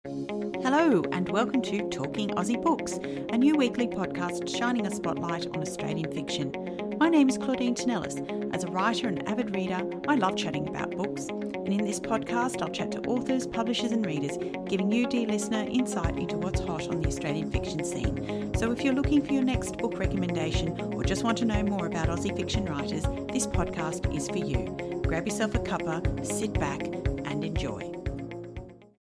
Hello and welcome to Talking Aussie Books, a new weekly podcast shining a spotlight on Australian fiction. My name is Claudine Tinellis. As a writer and avid reader, I love chatting about books. And in this podcast, I'll chat to authors, publishers and readers, giving you, dear listener, insight into what's hot on the Australian fiction scene. So if you're looking for your next book recommendation or just want to know more about Aussie fiction writers, this podcast is for you. Grab yourself a cuppa, sit back and enjoy.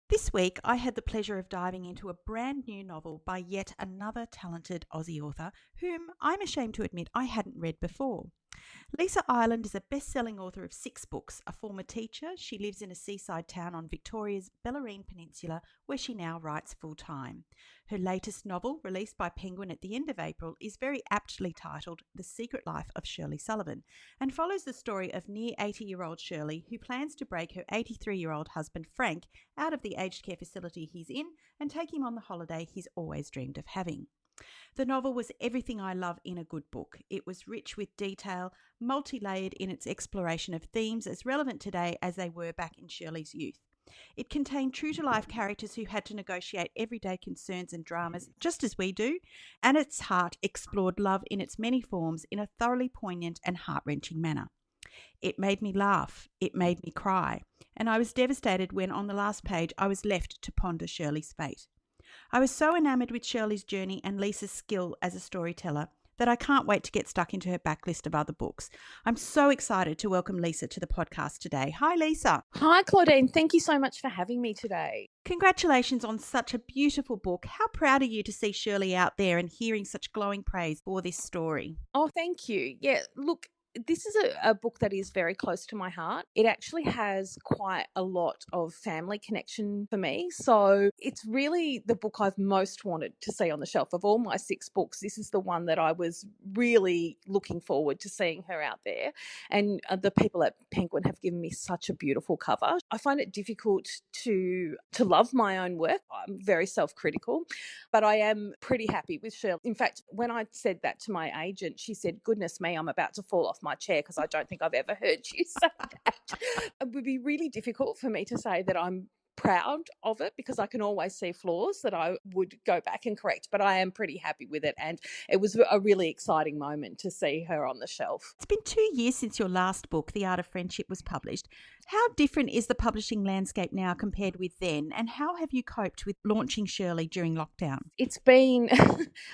This week, I had the pleasure of diving into a brand new novel by yet another talented Aussie author whom I'm ashamed to admit I hadn't read before. Lisa Ireland is a best-selling author of 6 books. A former teacher, she lives in a seaside town on Victoria's Bellarine peninsula where she now writes full-time. Her latest novel, released by Penguin at the end of April, is very aptly titled The Secret Life of Shirley Sullivan and follows the story of near 80-year-old Shirley who plans to break her 83-year-old husband Frank out of the aged care facility he's in and take him on the holiday he's always dreamed of having. The novel was everything I love in a good book. It was rich with detail, multi-layered in its exploration of themes as relevant today as they were back in Shirley's youth. It contained true-to-life characters who had to negotiate everyday concerns and dramas, just as we do, and its heart explored love in its many forms in a thoroughly poignant and heart-wrenching manner. It made me laugh, it made me cry, and I was devastated when on the last page I was left to ponder Shirley's fate. I was so enamoured with Shirley's journey and Lisa's skill as a storyteller that I can't wait to get stuck into her backlist of other books. I'm so excited to welcome Lisa to the podcast today. Hi, Lisa. Hi, Claudine. Thank you so much for having me today. Congratulations on such a beautiful book. How proud are you to see Shirley out there and hearing such glowing praise for this story? Oh, thank you. Yeah, look, this is a book that is very close to my heart. It actually has quite a lot of family connection for me. So it's really the book I've most wanted to see on the shelf. Of all my 6 books, this is the one that I was really looking forward to seeing her out there. And the people at Penguin have given me such a beautiful cover. I find it difficult to love my own work. I'm very self-critical, but I am pretty happy with Shirley. In fact, when I said that to my agent, she said, "Goodness me, I'm about to fall off my chair because I don't think I've ever heard you say that." It would be really difficult for me to say that I'm proud of it because I can always see flaws that I would go back and correct, but I am pretty happy with it, and it was a really exciting moment to see her on the shelf. It's been 2 years since your last book, The Art of Friendship, was published. How different is the publishing landscape now compared with then, and how have you coped with launching Shirley during lockdown? It's been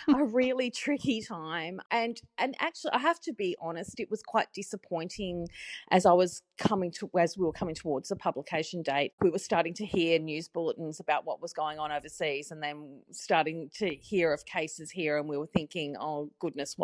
a really tricky time, and actually I have to be honest, it was quite disappointing as we were coming towards the publication date. We were starting to hear news bulletins about what was going on overseas, and then starting to hear of cases here, and we were thinking, oh goodness,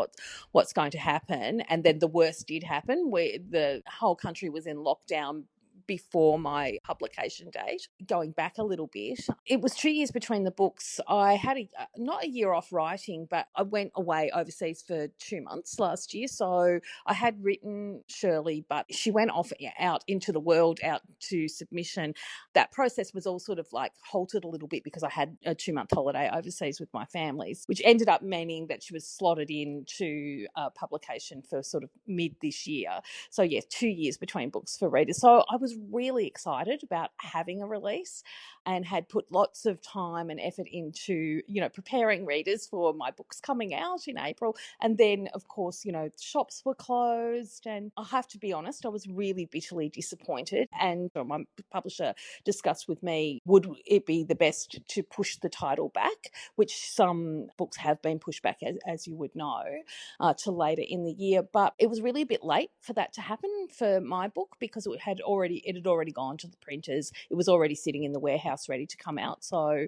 what's going to happen? And then the worst did happen, where the whole country was in lockdown before my publication date. Going back a little bit, it was 2 years between the books. I had not a year off writing, but I went away overseas for 2 months last year. So I had written Shirley, but she went off out into the world, out to submission. That process was all sort of like halted a little bit because I had a 2-month holiday overseas with my families, which ended up meaning that she was slotted into publication for sort of mid this year. So yes, 2 years between books for readers. So I was really excited about having a release and had put lots of time and effort into, preparing readers for my books coming out in April. And then, of course, shops were closed. And I have to be honest, I was really bitterly disappointed. And my publisher discussed with me, would it be the best to push the title back, which some books have been pushed back, as you would know, to later in the year. But it was really a bit late for that to happen for my book because it had already gone to the printers. It was already sitting in the warehouse ready to come out. So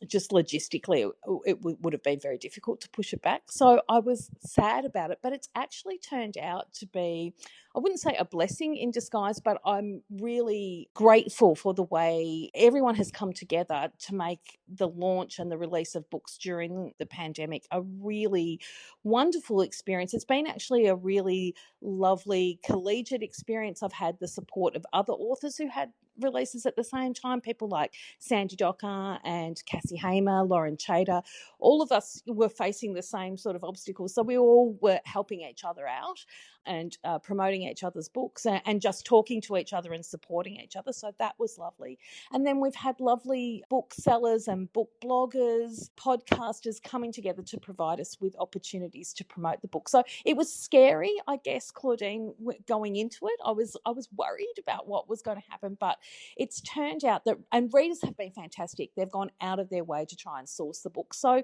just logistically, it would have been very difficult to push it back. So I was sad about it, but it's actually turned out to be, I wouldn't say a blessing in disguise, but I'm really grateful for the way everyone has come together to make the launch and the release of books during the pandemic a really wonderful experience. It's been actually a really lovely collegiate experience. I've had the support of other authors who had releases at the same time. People like Sandy Docker and Cassie Hamer, Lauren Chater, all of us were facing the same sort of obstacles. So we all were helping each other out and promoting each other's books and just talking to each other and supporting each other. So that was lovely. And then we've had lovely booksellers and book bloggers, podcasters coming together to provide us with opportunities to promote the book. So it was scary, I guess, Claudine, going into it. I was worried about what was going to happen, but it's turned out that, and readers have been fantastic. They've gone out of their way to try and source the book. So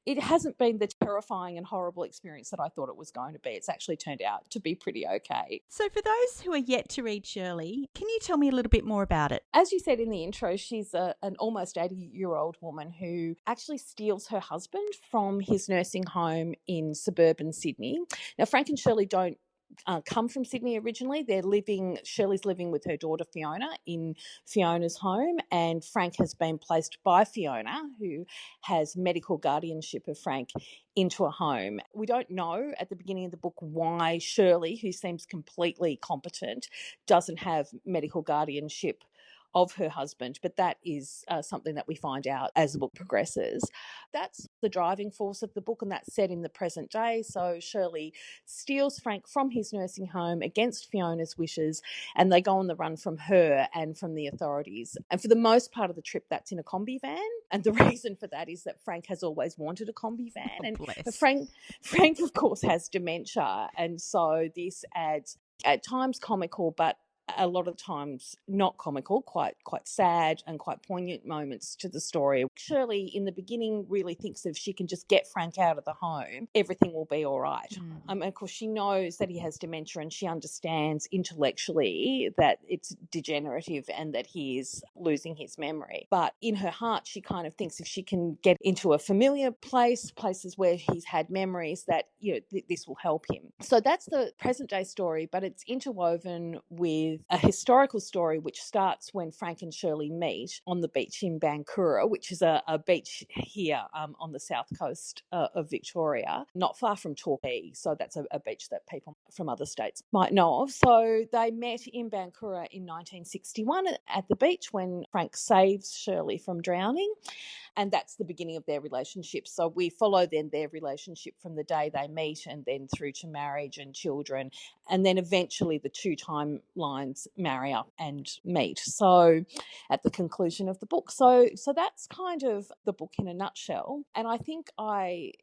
it hasn't been the terrifying and horrible experience that I thought it was going to be. It's actually turned out to be pretty okay. So for those who are yet to read Shirley, can you tell me a little bit more about it? As you said in the intro, she's an almost 80-year-old woman who actually steals her husband from his nursing home in suburban Sydney. Now, Frank and Shirley don't come from Sydney originally. Shirley's living with her daughter Fiona in Fiona's home, and Frank has been placed by Fiona, who has medical guardianship of Frank, into a home. We don't know at the beginning of the book why Shirley, who seems completely competent, doesn't have medical guardianship of her husband, but that is something that we find out as the book progresses. That's the driving force of the book, and that's set in the present day. So Shirley steals Frank from his nursing home against Fiona's wishes, and they go on the run from her and from the authorities. And for the most part of the trip, that's in a combi van. And the reason for that is that Frank has always wanted a combi van. And Frank, of course, has dementia. And so this adds, at times, comical, but a lot of times not comical, quite sad and quite poignant moments to the story. Shirley, in the beginning, really thinks if she can just get Frank out of the home, everything will be all right. Of course, she knows that he has dementia, and she understands intellectually that it's degenerative and that he is losing his memory. But in her heart, she kind of thinks if she can get into a familiar places where he's had memories, that this will help him. So that's the present day story, but it's interwoven with a historical story which starts when Frank and Shirley meet on the beach in Bankura, which is a beach here on the south coast of Victoria, not far from Torquay. So that's a beach that people from other states might know of. So they met in Bankura in 1961 at the beach when Frank saves Shirley from drowning. And that's the beginning of their relationship. So we follow then their relationship from the day they meet and then through to marriage and children. And then eventually the two timelines marry up and meet. So at the conclusion of the book. So that's kind of the book in a nutshell. And I think I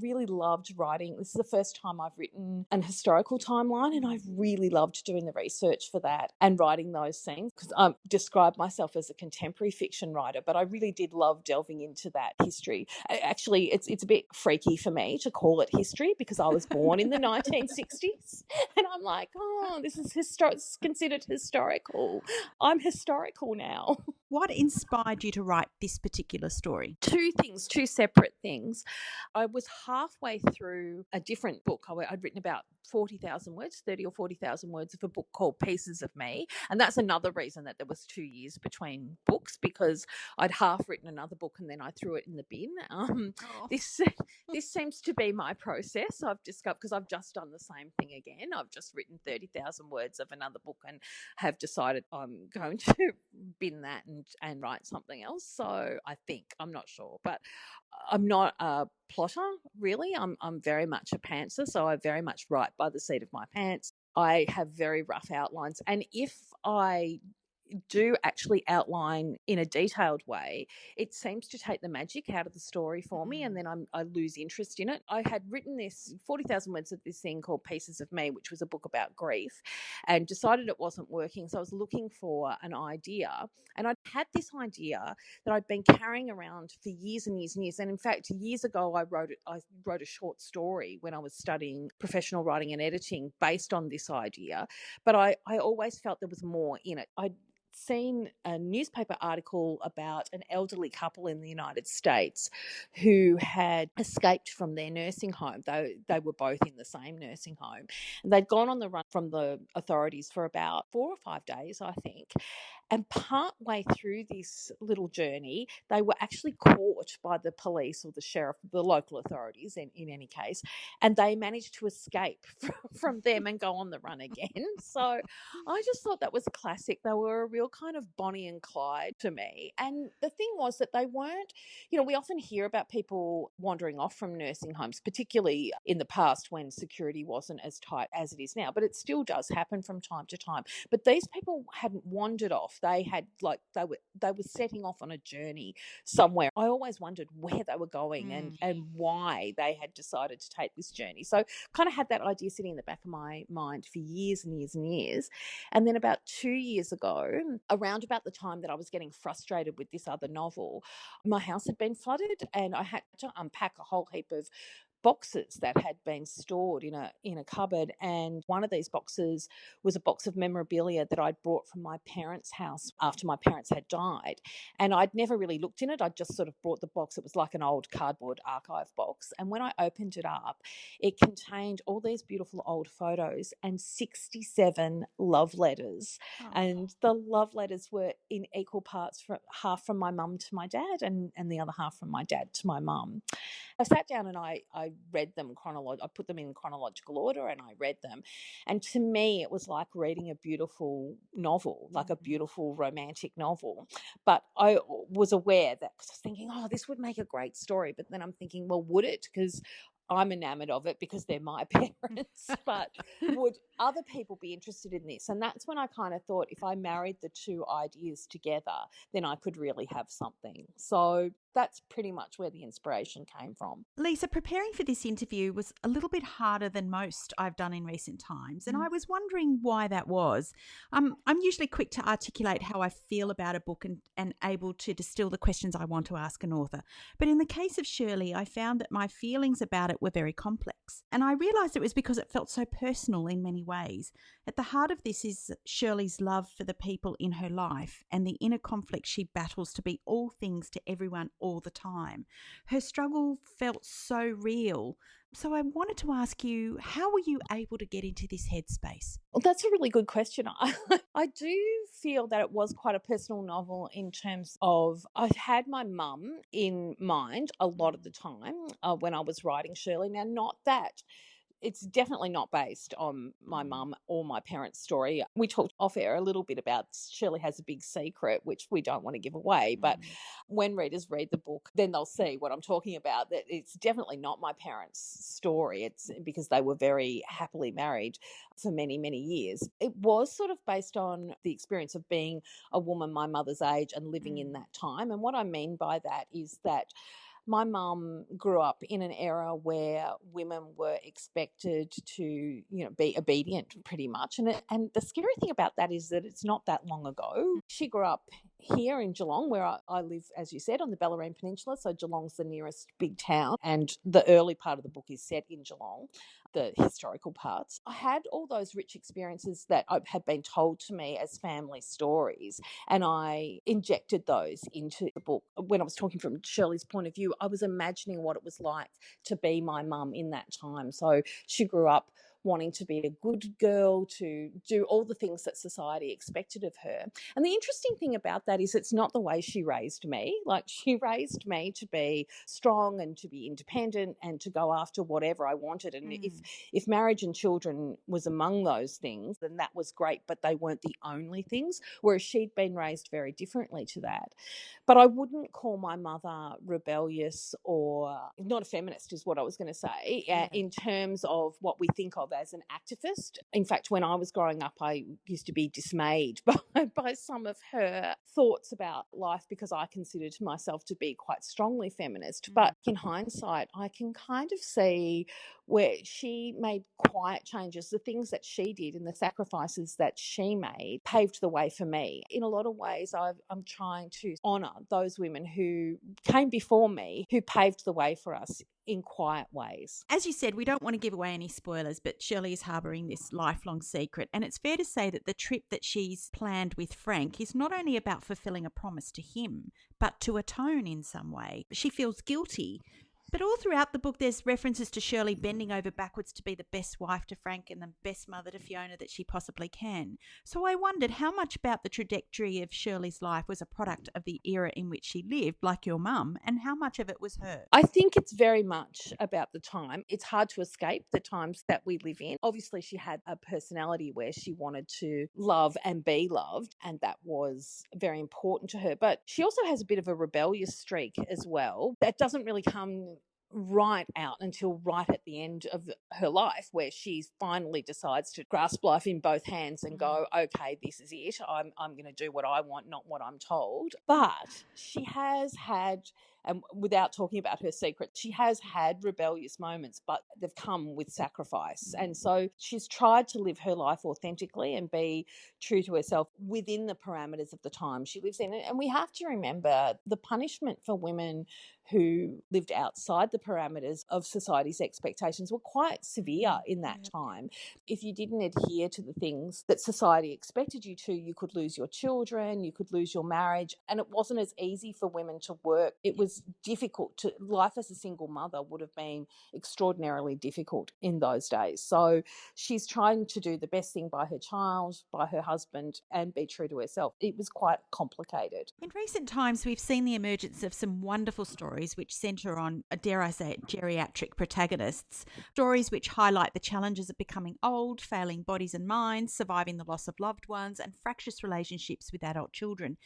really loved writing. This is the first time I've written an historical timeline, and I've really loved doing the research for that and writing those scenes, because I describe myself as a contemporary fiction writer, but I really did love delving into that history. Actually, it's a bit freaky for me to call it history because I was born in the 1960s, and I'm like, oh, this is it's considered historical. I'm historical now. What inspired you to write this particular story? Two separate things. I was halfway through a different book. I'd written about 40,000 words, 30 or 40,000 words of a book called Pieces of Me. And that's another reason that there was 2 years between books, because I'd half written another book and then I threw it in the bin. This seems to be my process. I've discovered, because I've just done the same thing again. I've just written 30,000 words of another book and have decided I'm going to bin that and write something else. So I think, I'm not sure, but I'm not a plotter, really. I'm very much a pantser, so I very much write by the seat of my pants. I have very rough outlines, and if I do actually outline in a detailed way, it seems to take the magic out of the story for me, and then I lose interest in it. I had written this 40,000 words of this thing called Pieces of Me, which was a book about grief, and decided it wasn't working. So I was looking for an idea, and I'd had this idea that I'd been carrying around for years and years and years. And in fact, years ago, I wrote a short story when I was studying professional writing and editing based on this idea, but I always felt there was more in it. I'd seen a newspaper article about an elderly couple in the United States who had escaped from their nursing home, though they were both in the same nursing home. And they'd gone on the run from the authorities for about 4 or 5 days, I think. And partway through this little journey, they were actually caught by the police or the sheriff, the local authorities in any case, and they managed to escape from them and go on the run again. So I just thought that was classic. They were a real kind of Bonnie and Clyde to me. And the thing was that they weren't, we often hear about people wandering off from nursing homes, particularly in the past when security wasn't as tight as it is now, but it still does happen from time to time. But these people hadn't wandered off. They had they were setting off on a journey somewhere. I always wondered where they were going and why they had decided to take this journey. So kind of had that idea sitting in the back of my mind for years and years and years. And then about 2 years ago, around about the time that I was getting frustrated with this other novel, my house had been flooded and I had to unpack a whole heap of boxes that had been stored in a cupboard, and one of these boxes was a box of memorabilia that I'd brought from my parents' house after my parents had died, and I'd never really looked in it. I'd just sort of brought the box. It was like an old cardboard archive box, and when I opened it up, it contained all these beautiful old photos and 67 love letters. And the love letters were in equal parts, half from my mum to my dad and the other half from my dad to my mum. I sat down and I read them I put them in chronological order and I read them. And to me, it was like reading a beautiful novel, like a beautiful romantic novel. But I was aware that, because I was thinking, oh, this would make a great story. But then I'm thinking, well, would it? Because I'm enamored of it because they're my parents. But would other people be interested in this? And that's when I kind of thought, if I married the two ideas together, then I could really have something. So that's pretty much where the inspiration came from. Lisa, preparing for this interview was a little bit harder than most I've done in recent times, and I was wondering why that was. I'm usually quick to articulate how I feel about a book and able to distill the questions I want to ask an author. But in the case of Shirley, I found that my feelings about it were very complex, and I realised it was because it felt so personal in many ways. At the heart of this is Shirley's love for the people in her life and the inner conflict she battles to be all things to everyone all the time. Her struggle felt so real. So I wanted to ask you, how were you able to get into this headspace? Well, that's a really good question. I do feel that it was quite a personal novel in terms of I had my mum in mind a lot of the time when I was writing Shirley. Now, not that it's definitely not based on my mum or my parents' story. We talked off air a little bit about Shirley has a big secret, which we don't want to give away. But when readers read the book, then they'll see what I'm talking about, that it's definitely not my parents' story. It's because they were very happily married for many, many years. It was sort of based on the experience of being a woman my mother's age and living in that time. And what I mean by that is that my mum grew up in an era where women were expected to, be obedient pretty much. And the scary thing about that is that it's not that long ago. She grew up here in Geelong, where I live, as you said, on the Bellarine Peninsula. So Geelong's the nearest big town. And the early part of the book is set in Geelong, the historical parts. I had all those rich experiences that had been told to me as family stories, and I injected those into the book. When I was talking from Shirley's point of view, I was imagining what it was like to be my mum in that time. So she grew up wanting to be a good girl, to do all the things that society expected of her. And the interesting thing about that is it's not the way she raised me. Like, she raised me to be strong and to be independent and to go after whatever I wanted. And if marriage and children was among those things, then that was great, but they weren't the only things, whereas she'd been raised very differently to that. But I wouldn't call my mother rebellious or not a feminist, is what I was going to say, in terms of what we think of as an activist. In fact, when I was growing up, I used to be dismayed by some of her thoughts about life because I considered myself to be quite strongly feminist. But in hindsight, I can kind of see where she made quiet changes. The things that she did and the sacrifices that she made paved the way for me. In a lot of ways, I'm trying to honour those women who came before me, who paved the way for us in quiet ways. As you said, we don't want to give away any spoilers, but Shirley is harbouring this lifelong secret. And it's fair to say that the trip that she's planned with Frank is not only about fulfilling a promise to him, but to atone in some way. She feels guilty, But all throughout the book, there's references to Shirley bending over backwards to be the best wife to Frank and the best mother to Fiona that she possibly can. So I wondered how much about the trajectory of Shirley's life was a product of the era in which she lived, like your mum, and how much of it was her. I think it's very much about the time. It's hard to escape the times that we live in. Obviously, she had a personality where she wanted to love and be loved, and that was very important to her. But she also has a bit of a rebellious streak as well. That doesn't really come right out until right at the end of her life, where she finally decides to grasp life in both hands and go, okay, this is it. I'm going to do what I want, not what I'm told. But she has had, and without talking about her secret, she has had rebellious moments, but they've come with sacrifice. And so she's tried to live her life authentically and be true to herself within the parameters of the time she lives in. And we have to remember the punishment for women who lived outside the parameters of society's expectations were quite severe in that time. If you didn't adhere to the things that society expected you to, you could lose your children, you could lose your marriage, and it wasn't as easy for women to work. It was difficult to, life as a single mother would have been extraordinarily difficult in those days. So she's trying to do the best thing by her child, by her husband, and be true to herself. It was quite complicated. In recent times, we've seen the emergence of some wonderful stories which centre on, dare I say it, geriatric protagonists. Stories which highlight the challenges of becoming old, failing bodies and minds, surviving the loss of loved ones, and fractious relationships with adult children.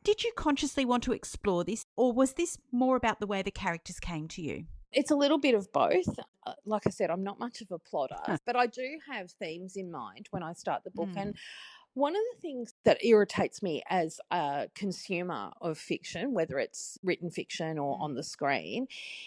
Did you consciously want to explore this, or was this more about the way the characters came to you? It's a little bit of both. Like I said, I'm not much of a plotter, but I do have themes in mind when I start the book. And one of the things that irritates me as a consumer of fiction, whether it's written fiction or on the screen,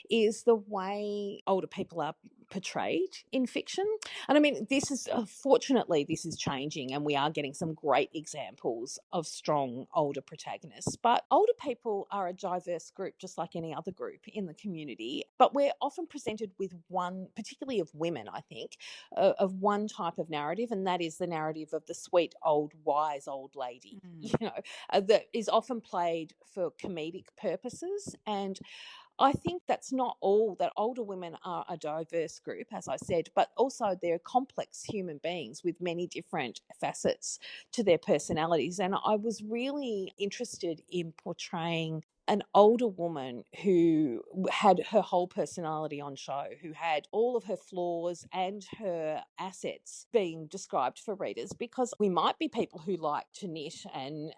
is the way older people are portrayed in fiction. And I mean, this is fortunately this is changing, and we are getting some great examples of strong older protagonists. But older people are a diverse group, just like any other group in the community. But we're often presented with one, particularly of women, I think, of one type of narrative, and that is the narrative of the sweet old wise old lady, that is often played for comedic purposes. And I think that's not all, that older women are a diverse group, as I said, but also they're complex human beings with many different facets to their personalities. And I was really interested in portraying an older woman who had her whole personality on show, who had all of her flaws and her assets being described for readers, because we might be people who like to knit and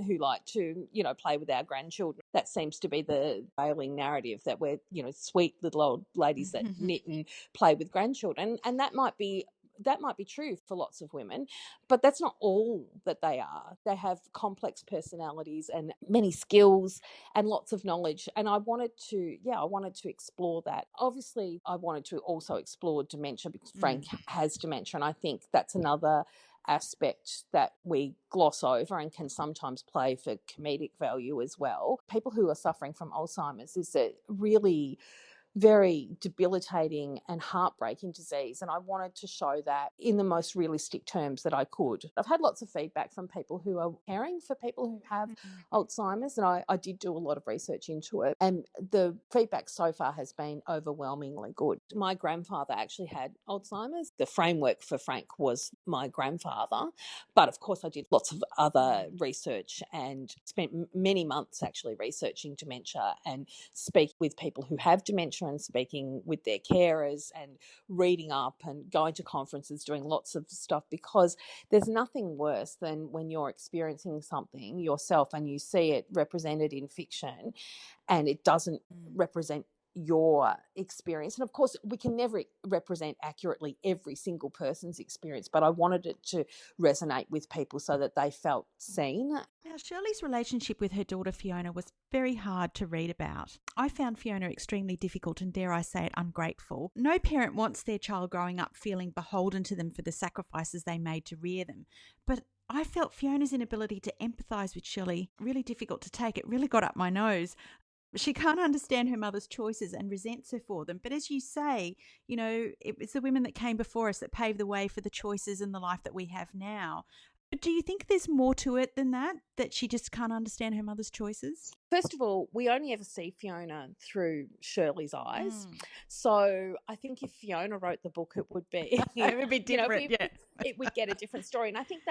who like to, play with our grandchildren. That seems to be the prevailing narrative, that we're, sweet little old ladies that knit and play with grandchildren. And that might be true for lots of women, but that's not all that they are. They have complex personalities and many skills and lots of knowledge. And I wanted to explore that. Obviously, I wanted to also explore dementia, because Frank has dementia. And I think that's another aspect that we gloss over and can sometimes play for comedic value as well. People who are suffering from Alzheimer's is a really very debilitating and heartbreaking disease, and I wanted to show that in the most realistic terms that I could. I've had lots of feedback from people who are caring for people who have Alzheimer's, and I did do a lot of research into it, and the feedback so far has been overwhelmingly good. My grandfather actually had Alzheimer's. The framework for Frank was my grandfather, but of course I did lots of other research and spent many months actually researching dementia and speak with people who have dementia and speaking with their carers and reading up and going to conferences, doing lots of stuff, because there's nothing worse than when you're experiencing something yourself and you see it represented in fiction and it doesn't represent your experience. And of course, we can never represent accurately every single person's experience, but I wanted it to resonate with people so that they felt seen. Now, Shirley's relationship with her daughter Fiona was very hard to read about. I found Fiona extremely difficult and, dare I say it, ungrateful. No parent wants their child growing up feeling beholden to them for the sacrifices they made to rear them. But I felt Fiona's inability to empathise with Shirley really difficult to take. It really got up my nose. She can't understand her mother's choices and resents her for them. But as you say, it was the women that came before us that paved the way for the choices and the life that we have now. But do you think there's more to it than that she just can't understand her mother's choices? First of all, we only ever see Fiona through Shirley's eyes. Mm. So I think if Fiona wrote the book, it would be, It would be different, yeah. we'd get a different story. And I think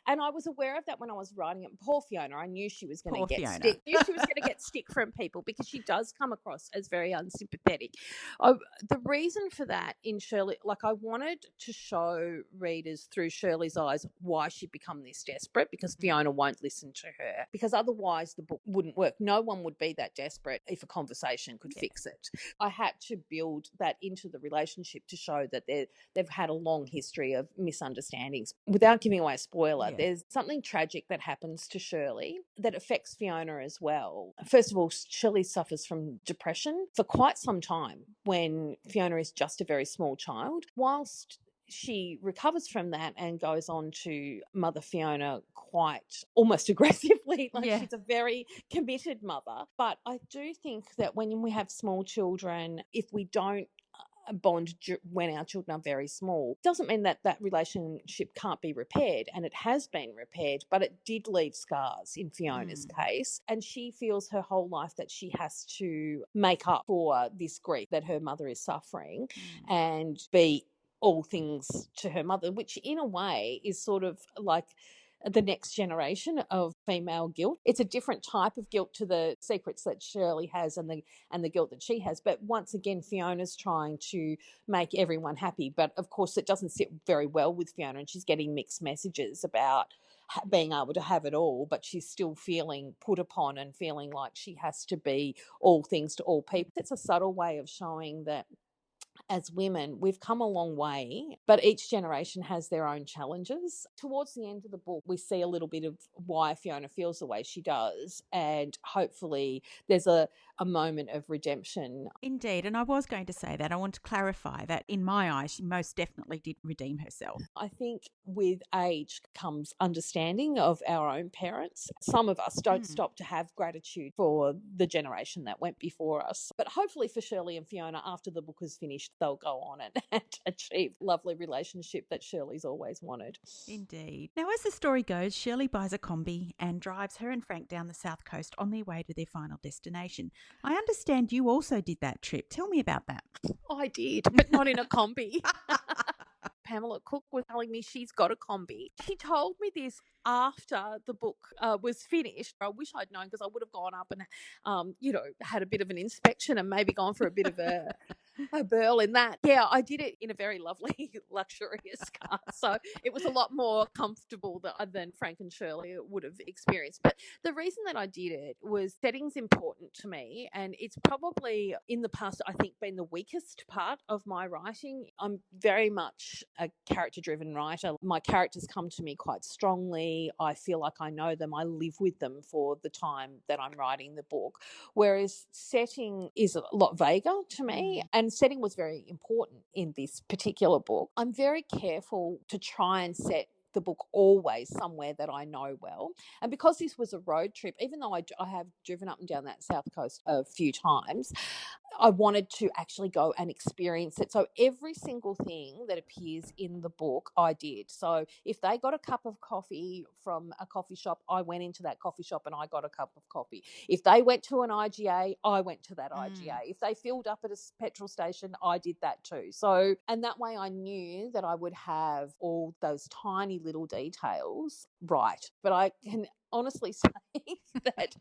and I was aware of that when I was writing it. Poor Fiona, I knew she was going to Poor get Fiona. stick. Knew she was going to get stick from people because she does come across as very unsympathetic. The reason for that in Shirley, like I wanted to show readers through Shirley's eyes why she'd become this desperate, because Fiona won't listen to her, because otherwise the book wouldn't work. No one would be that desperate if a conversation could fix it. I had to build that into the relationship to show that they've had a long history of misunderstandings. Without giving away a spoiler, there's something tragic that happens to Shirley that affects Fiona as well. First of all, Shirley suffers from depression for quite some time when Fiona is just a very small child. Whilst she recovers from that and goes on to mother Fiona quite almost aggressively. She's a very committed mother. But I do think that when we have small children, if we don't bond when our children are very small, doesn't mean that that relationship can't be repaired, and it has been repaired, but it did leave scars in Fiona's case, and she feels her whole life that she has to make up for this grief that her mother is suffering and be all things to her mother, which in a way is sort of like the next generation of female guilt. It's a different type of guilt to the secrets that Shirley has and the guilt that she has. But once again, Fiona's trying to make everyone happy. But of course, it doesn't sit very well with Fiona, and she's getting mixed messages about being able to have it all, but she's still feeling put upon and feeling like she has to be all things to all people. It's a subtle way of showing that as women, we've come a long way, but each generation has their own challenges. Towards the end of the book, we see a little bit of why Fiona feels the way she does, and hopefully there's a moment of redemption. Indeed, and I was going to say that. I want to clarify that in my eyes, she most definitely did redeem herself. I think with age comes understanding of our own parents. Some of us don't stop to have gratitude for the generation that went before us. But hopefully for Shirley and Fiona, after the book is finished, they'll go on and achieve a lovely relationship that Shirley's always wanted. Indeed. Now, as the story goes, Shirley buys a combi and drives her and Frank down the south coast on their way to their final destination. I understand you also did that trip. Tell me about that. I did, but not in a combi. Pamela Cook was telling me she's got a combi. She told me this after the book was finished. I wish I'd known, because I would have gone up and, had a bit of an inspection and maybe gone for a bit of a burl in that. Yeah, I did it in a very lovely, luxurious car. So it was a lot more comfortable than Frank and Shirley would have experienced. But the reason that I did it was setting's important to me. And it's probably in the past, I think, been the weakest part of my writing. I'm very much a character-driven writer. My characters come to me quite strongly. I feel like I know them. I live with them for the time that I'm writing the book. Whereas setting is a lot vaguer to me. And setting was very important in this particular book. I'm very careful to try and set the book always somewhere that I know well. And because this was a road trip, even though I have driven up and down that south coast a few times, I wanted to actually go and experience it. So every single thing that appears in the book, I did. So if they got a cup of coffee from a coffee shop, I went into that coffee shop and I got a cup of coffee. If they went to an IGA, I went to that IGA. If they filled up at a petrol station, I did that too. So, and that way I knew that I would have all those tiny little details right. But I can honestly say that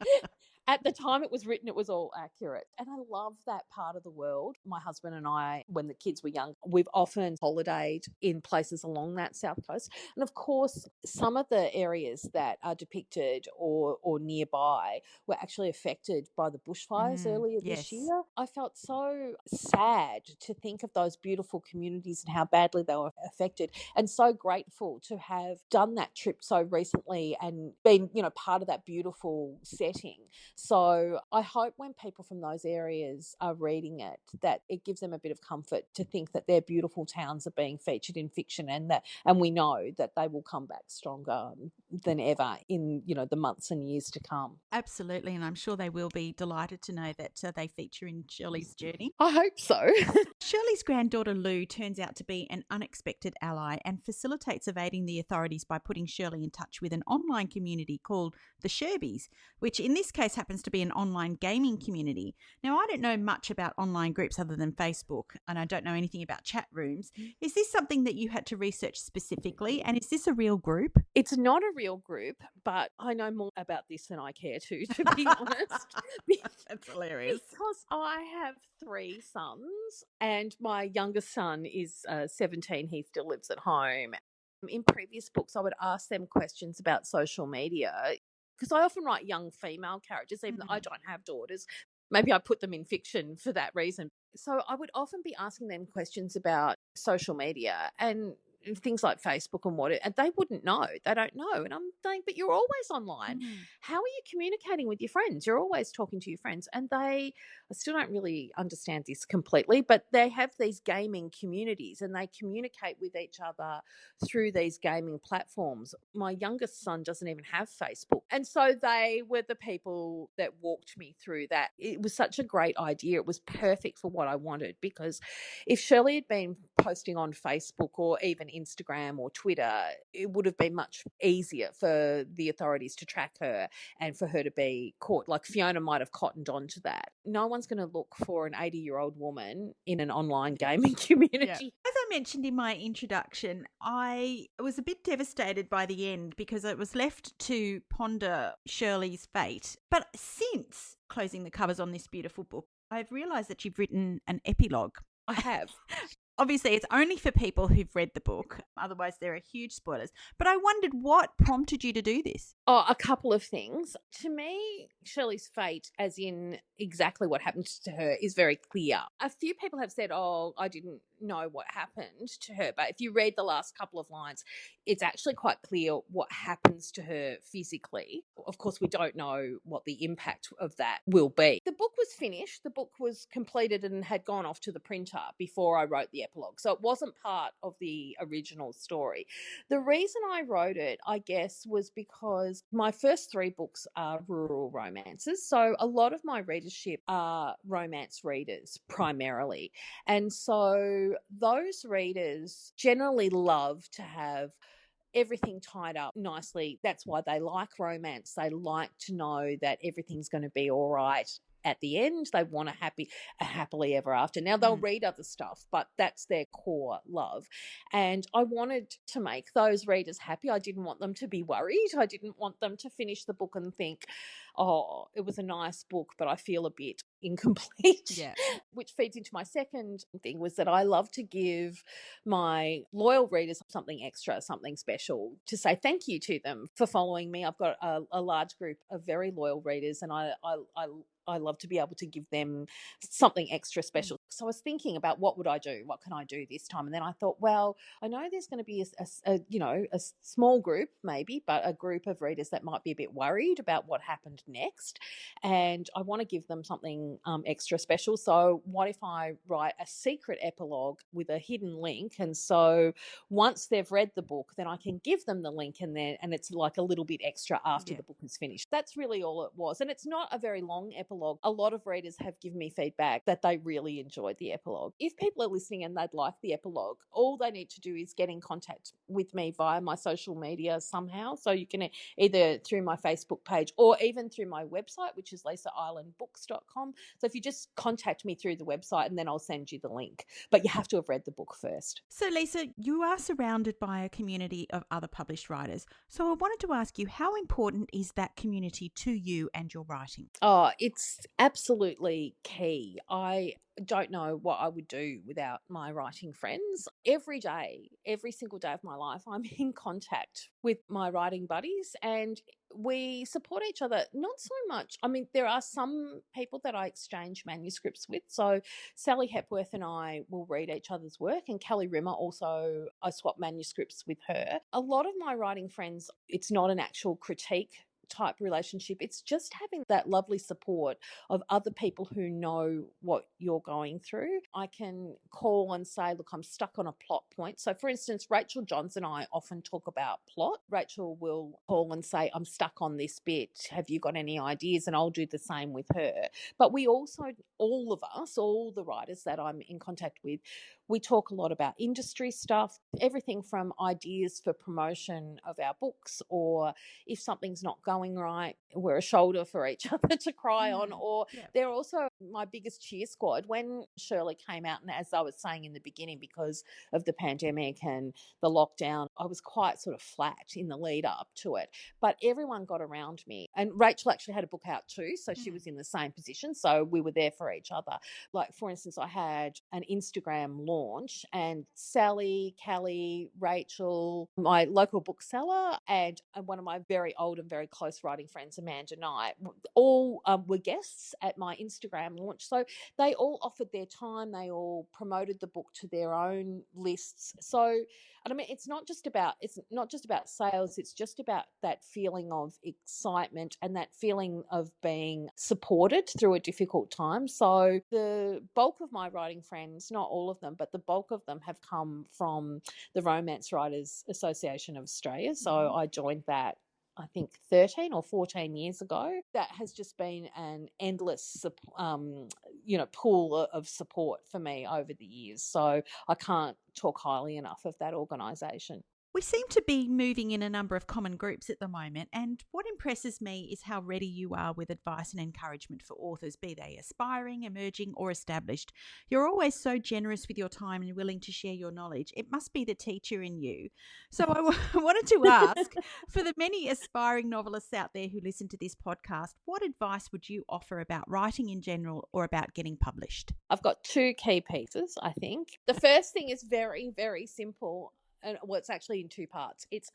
at the time it was written, it was all accurate. And I love that part of the world. My husband and I, when the kids were young, we've often holidayed in places along that south coast. And of course, some of the areas that are depicted or nearby were actually affected by the bushfires earlier this year. I felt so sad to think of those beautiful communities and how badly they were affected, and so grateful to have done that trip so recently and been, part of that beautiful setting. So I hope when people from those areas are reading it, that it gives them a bit of comfort to think that their beautiful towns are being featured in fiction, and we know that they will come back stronger than ever in, the months and years to come. Absolutely, and I'm sure they will be delighted to know that they feature in Shirley's journey. I hope so. Shirley's granddaughter Lou turns out to be an unexpected ally and facilitates evading the authorities by putting Shirley in touch with an online community called the Sherbies, which in this case happens to be an online gaming community. Now, I don't know much about online groups other than Facebook, and I don't know anything about chat rooms. Is this something that you had to research specifically, and is this a real group? It's not a real group, but I know more about this than I care to be honest. That's hilarious. Because I have 3 sons, and my youngest son is 17. He still lives at home. In previous books, I would ask them questions about social media, because I often write young female characters, even though I don't have daughters. Maybe I put them in fiction for that reason. So I would often be asking them questions about social media and things like Facebook and they wouldn't know. They don't know. And I'm saying, but you're always online. How are you communicating with your friends? You're always talking to your friends. And I still don't really understand this completely, but they have these gaming communities and they communicate with each other through these gaming platforms. My youngest son doesn't even have Facebook. And so they were the people that walked me through that. It was such a great idea. It was perfect for what I wanted, because if Shirley had been posting on Facebook or even Instagram or Twitter, it would have been much easier for the authorities to track her and for her to be caught. Like Fiona might have cottoned on to that. No one's going to look for an 80-year-old woman in an online gaming community. Yeah. As I mentioned in my introduction, I was a bit devastated by the end because it was left to ponder Shirley's fate. But since closing the covers on this beautiful book, I've realised that you've written an epilogue. I have. Obviously, it's only for people who've read the book. Otherwise, there are huge spoilers. But I wondered what prompted you to do this. Oh, a couple of things. To me, Shirley's fate, as in exactly what happened to her, is very clear. A few people have said, oh, I didn't know what happened to her. But if you read the last couple of lines, it's actually quite clear what happens to her physically. Of course, we don't know what the impact of that will be. The book was finished. The book was completed and had gone off to the printer before I wrote the epilogue. So it wasn't part of the original story. The reason I wrote it, I guess, was because my first 3 books are rural romances. So a lot of my readership are romance readers primarily. And so those readers generally love to have everything tied up nicely. That's why they like romance. They like to know that everything's going to be all right at the end. They want a happily ever after. Now they'll read other stuff, but that's their core love. And I wanted to make those readers happy. I didn't want them to be worried. I didn't want them to finish the book and think, oh, it was a nice book, but I feel a bit incomplete. Yeah. Which feeds into my second thing, was that I love to give my loyal readers something extra, something special, to say thank you to them for following me. I've got a large group of very loyal readers, and I love to be able to give them something extra special. So I was thinking about what would I do? What can I do this time? And then I thought, well, I know there's going to be a small group maybe, but a group of readers that might be a bit worried about what happened next. And I want to give them something extra special. So what if I write a secret epilogue with a hidden link? And so once they've read the book, then I can give them the link, and it's like a little bit extra after the book is finished. That's really all it was. And it's not a very long epilogue. A lot of readers have given me feedback that they really enjoyed the epilogue. If people are listening and they'd like the epilogue, all they need to do is get in contact with me via my social media somehow. So you can either through my Facebook page or even through my website, which is lisaislandbooks.com. So if you just contact me through the website, and then I'll send you the link. But you have to have read the book first. So, Lisa, you are surrounded by a community of other published writers. So I wanted to ask you, how important is that community to you and your writing? Oh, it's absolutely key. I don't know what I would do without my writing friends. Every day, every single day of my life, I'm in contact with my writing buddies, and we support each other. Not so much. I mean, there are some people that I exchange manuscripts with. So Sally Hepworth and I will read each other's work, and Kelly Rimmer also, I swap manuscripts with her. A lot of my writing friends, it's not an actual critique type relationship. It's just having that lovely support of other people who know what you're going through. I can call and say, look, I'm stuck on a plot point. So for instance, Rachel Johns and I often talk about plot. Rachel will call and say, I'm stuck on this bit. Have you got any ideas? And I'll do the same with her. But we also, all of us, all the writers that I'm in contact with, we talk a lot about industry stuff, everything from ideas for promotion of our books, or if something's not going right, we're a shoulder for each other to cry on. Or they're also my biggest cheer squad. When Shirley came out, and as I was saying in the beginning, because of the pandemic and the lockdown, I was quite sort of flat in the lead up to it. But everyone got around me. And Rachel actually had a book out too, so she was in the same position. So we were there for each other. Like, for instance, I had an Instagram launch, and Sally, Callie, Rachel, my local bookseller, and one of my very old and very close writing friends, Amanda Knight, all were guests at my Instagram launch. So they all offered their time. They all promoted the book to their own lists. So, and I mean, it's not just about sales. It's just about that feeling of excitement and that feeling of being supported through a difficult time. So the bulk of my writing friends, not all of them, but the bulk of them have come from the Romance Writers Association of Australia. So I joined that, I think, 13 or 14 years ago. That has just been an endless, pool of support for me over the years. So I can't talk highly enough of that organisation. We seem to be moving in a number of common groups at the moment, and what impresses me is how ready you are with advice and encouragement for authors, be they aspiring, emerging, or established. You're always so generous with your time and willing to share your knowledge. It must be the teacher in you. So I wanted to ask, for the many aspiring novelists out there who listen to this podcast, what advice would you offer about writing in general or about getting published? I've got two key pieces, I think. The first thing is very, very simple. And well, it's actually in two parts. It's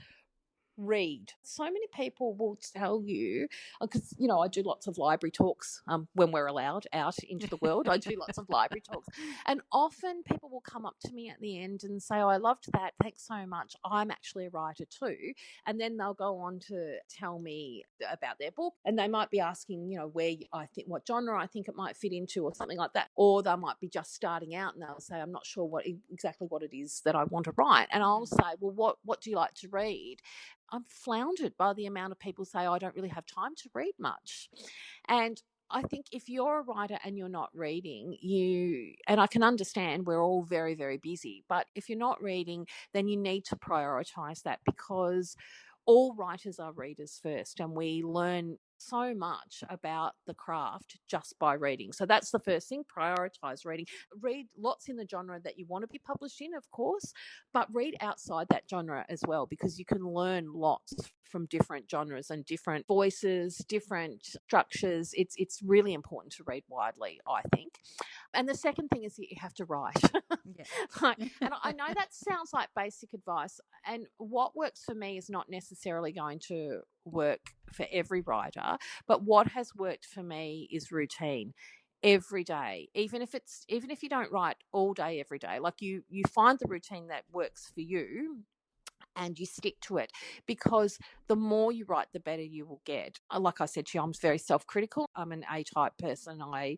read. So many people will tell you, because I do lots of library talks when we're allowed out into the world. I do lots of library talks, and often people will come up to me at the end and say, oh, I loved that, thanks so much, I'm actually a writer too. And then they'll go on to tell me about their book, and they might be asking where I think, what genre I think it might fit into, or something like that. Or they might be just starting out and they'll say, I'm not sure exactly what it is that I want to write. And I'll say, well, what do you like to read? I'm floundered by the amount of people say, I don't really have time to read much. And I think if you're a writer and you're not reading, and I can understand we're all very, very busy, but if you're not reading, then you need to prioritise that, because all writers are readers first, and we learn so much about the craft just by reading. So that's the first thing, prioritise reading. Read lots in the genre that you want to be published in, of course, but read outside that genre as well, because you can learn lots from different genres and different voices, different structures. It's really important to read widely, I think. And the second thing is that you have to write. And I know that sounds like basic advice, and what works for me is not necessarily going to work for every writer, but what has worked for me is routine. Every day, even if you don't write all day every day, like you find the routine that works for you and you stick to it, because the more you write, the better you will get. Like I said to you, I'm very self-critical. I'm an A-type person. I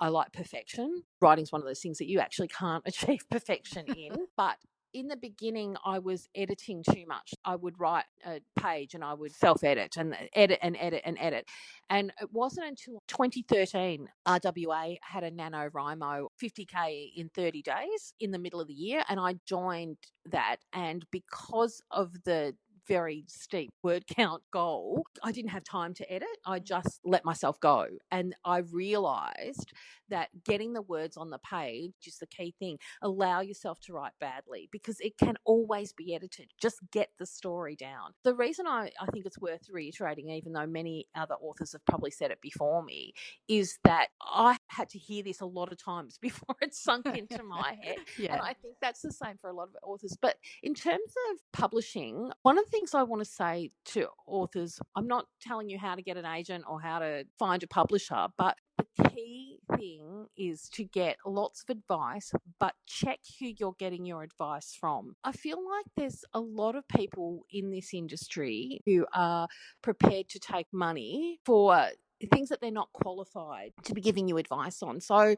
like perfection. Writing's one of those things that you actually can't achieve perfection in. But in the beginning, I was editing too much. I would write a page and I would self-edit and edit and edit and edit. And it wasn't until 2013, RWA had a NaNoWriMo 50K in 30 days in the middle of the year. And I joined that. And because of the very steep word count goal, I didn't have time to edit. I just let myself go. And I realised that getting the words on the page is the key thing. Allow yourself to write badly, because it can always be edited. Just get the story down. The reason I think it's worth reiterating, even though many other authors have probably said it before me, is that I had to hear this a lot of times before it sunk into my head. Yeah. And I think that's the same for a lot of authors. But in terms of publishing, one of the things I want to say to authors, I'm not telling you how to get an agent or how to find a publisher, but the key thing is to get lots of advice, but check who you're getting your advice from. I feel like there's a lot of people in this industry who are prepared to take money for things that they're not qualified to be giving you advice on. So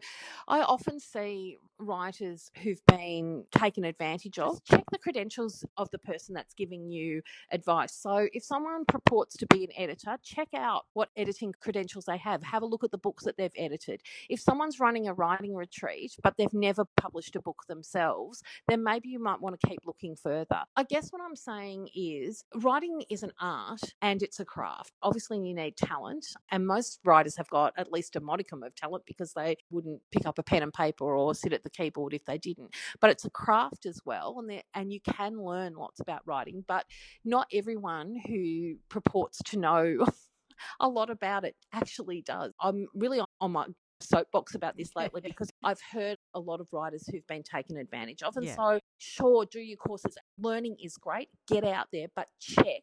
I often see writers who've been taken advantage of. Check the credentials of the person that's giving you advice. So if someone purports to be an editor, check out what editing credentials they have. Have a look at the books that they've edited. If someone's running a writing retreat, but they've never published a book themselves, then maybe you might want to keep looking further. I guess what I'm saying is writing is an art and it's a craft. Obviously, you need talent, and most writers have got at least a modicum of talent because they wouldn't pick up a pen and paper or sit at the keyboard if they didn't. But it's a craft as well, and you can learn lots about writing, but not everyone who purports to know a lot about it actually does. I'm really on my soapbox about this lately because I've heard a lot of writers who've been taken advantage of. And so, sure, do your courses. Learning is great. Get out there, but check.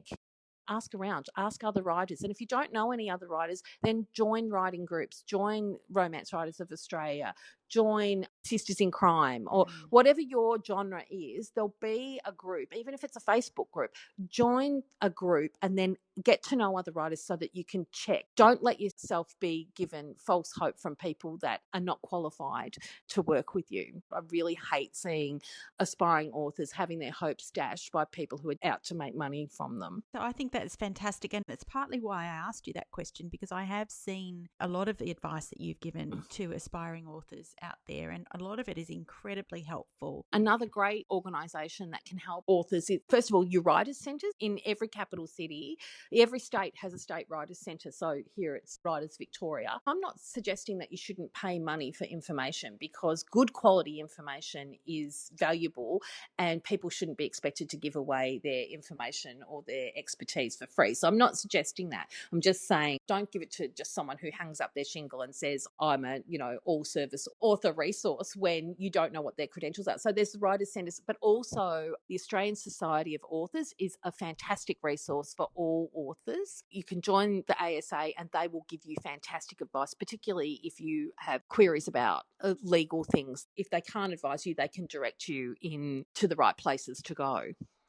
Ask around, ask other writers. And if you don't know any other writers, then join writing groups, join Romance Writers of Australia, join Sisters in Crime, or whatever your genre is. There'll be a group, even if it's a Facebook group. Join a group and then get to know other writers so that you can check. Don't let yourself be given false hope from people that are not qualified to work with you. I really hate seeing aspiring authors having their hopes dashed by people who are out to make money from them. So I think that's fantastic, and it's partly why I asked you that question, because I have seen a lot of the advice that you've given to aspiring authors out there, and a lot of it is incredibly helpful. Another great organisation that can help authors is, first of all, your writers' centres. In every capital city, every state has a state writers' centre. So here it's Writers Victoria. I'm not suggesting that you shouldn't pay money for information, because good quality information is valuable and people shouldn't be expected to give away their information or their expertise for free. So I'm not suggesting that. I'm just saying don't give it to just someone who hangs up their shingle and says, I'm a, all service author resource, when you don't know what their credentials are. So there's the writers' centres, but also the Australian Society of Authors is a fantastic resource for all authors. You can join the ASA and they will give you fantastic advice, particularly if you have queries about legal things. If they can't advise you, they can direct you into the right places to go.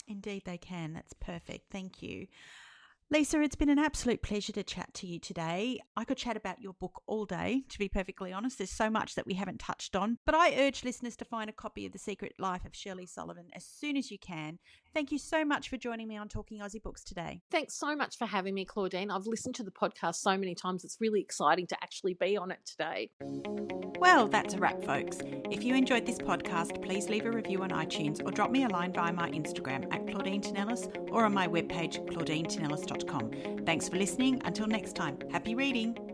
Indeed they can. That's perfect. Thank you. Lisa, it's been an absolute pleasure to chat to you today. I could chat about your book all day, to be perfectly honest. There's so much that we haven't touched on. But I urge listeners to find a copy of The Secret Life of Shirley Sullivan as soon as you can. Thank you so much for joining me on Talking Aussie Books today. Thanks so much for having me, Claudine. I've listened to the podcast so many times. It's really exciting to actually be on it today. Well, that's a wrap, folks. If you enjoyed this podcast, please leave a review on iTunes or drop me a line via my Instagram at Claudine Tinellis or on my webpage, claudinetинellis.com. Thanks for listening. Until next time, happy reading.